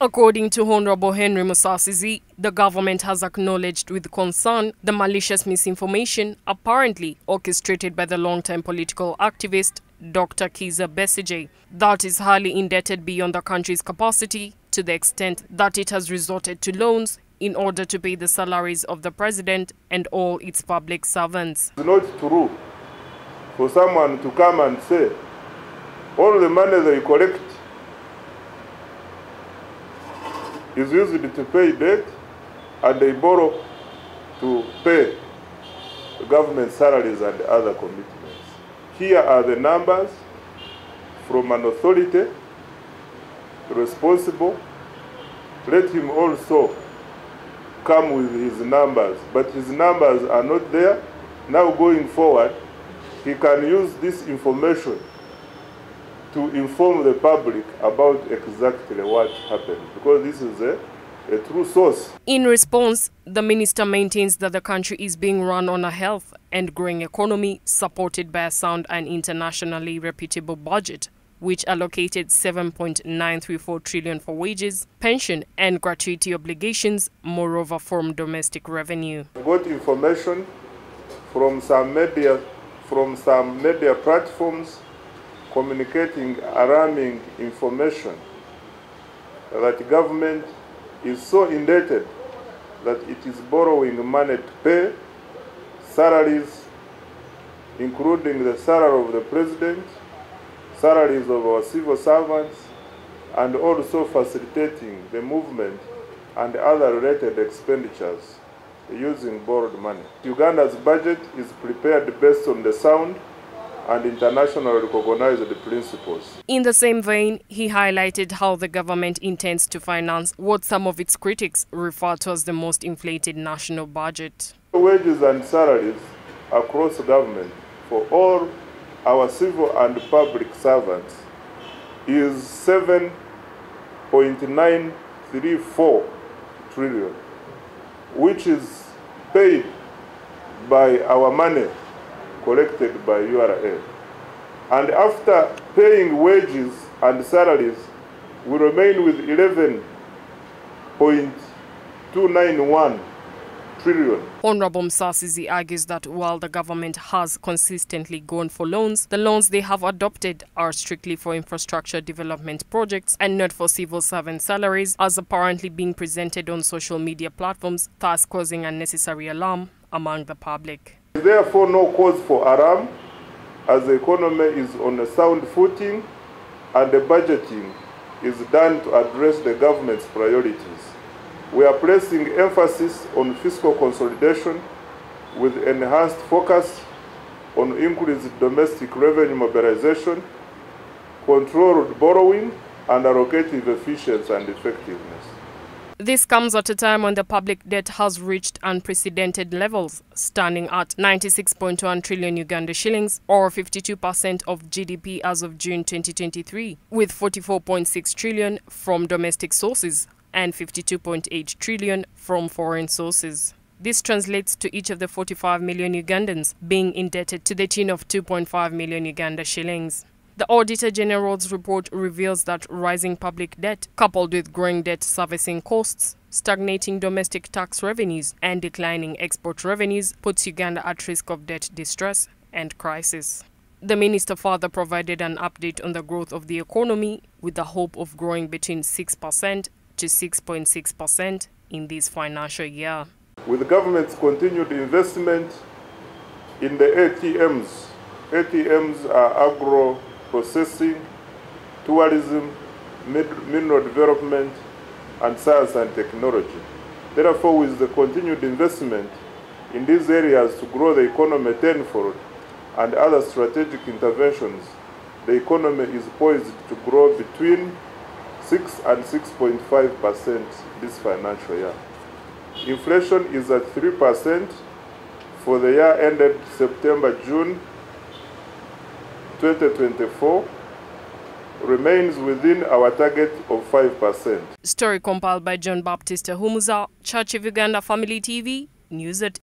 According to Honorable Henry Musasizi, the government has acknowledged with concern the malicious misinformation apparently orchestrated by the long-time political activist Dr. Kizza Besigye that is highly indebted beyond the country's capacity to the extent that it has resorted to loans in order to pay the salaries of the president and all its public servants. It's not true for someone to come and say all the money they collect is used to pay debt and they borrow to pay government salaries and other commitments. Here are the numbers from an authority responsible. Let him also come with his numbers, but his numbers are not there. Now going forward, he can use this information to inform the public about exactly what happened, because this is a true source. In response, the minister maintains that the country is being run on a health and growing economy supported by a sound and internationally reputable budget, which allocated 7.934 trillion for wages, pension and gratuity obligations, moreover from domestic revenue. I got information from some media platforms communicating alarming information that the government is so indebted that it is borrowing money to pay salaries, including the salary of the president, salaries of our civil servants, and also facilitating the movement and other related expenditures using borrowed money. Uganda's budget is prepared based on the sound and internationally recognized principles. In the same vein, he highlighted how the government intends to finance what some of its critics refer to as the most inflated national budget. Wages and salaries across government for all our civil and public servants is 7.934 trillion, which is paid by our money collected by URA. And after paying wages and salaries, we remain with 11.291 trillion. Honorable Musasizi argues that while the government has consistently gone for loans, the loans they have adopted are strictly for infrastructure development projects and not for civil servant salaries, as apparently being presented on social media platforms, thus causing unnecessary alarm among the public. Therefore, no cause for alarm, as the economy is on a sound footing and the budgeting is done to address the government's priorities. We are placing emphasis on fiscal consolidation with enhanced focus on increased domestic revenue mobilization, controlled borrowing, and allocative efficiency and effectiveness. This comes at a time when the public debt has reached unprecedented levels, standing at 96.1 trillion Uganda shillings, or 52% of GDP as of June 2023, with 44.6 trillion from domestic sources and 52.8 trillion from foreign sources. This translates to each of the 45 million Ugandans being indebted to the tune of 2.5 million Uganda shillings. The Auditor General's report reveals that rising public debt, coupled with growing debt servicing costs, stagnating domestic tax revenues, and declining export revenues, puts Uganda at risk of debt distress and crisis. The minister further provided an update on the growth of the economy, with the hope of growing between 6% to 6.6% in this financial year. With the government's continued investment in the ATMs are agro-processing, tourism, mineral development, and science and technology. Therefore, with the continued investment in these areas to grow the economy tenfold and other strategic interventions, the economy is poised to grow between 6 and 6.5% this financial year. Inflation is at 3% for the year ended September-June 2024, remains within our target of 5%. Story compiled by John Baptiste Humuza, Church of Uganda Family TV, News at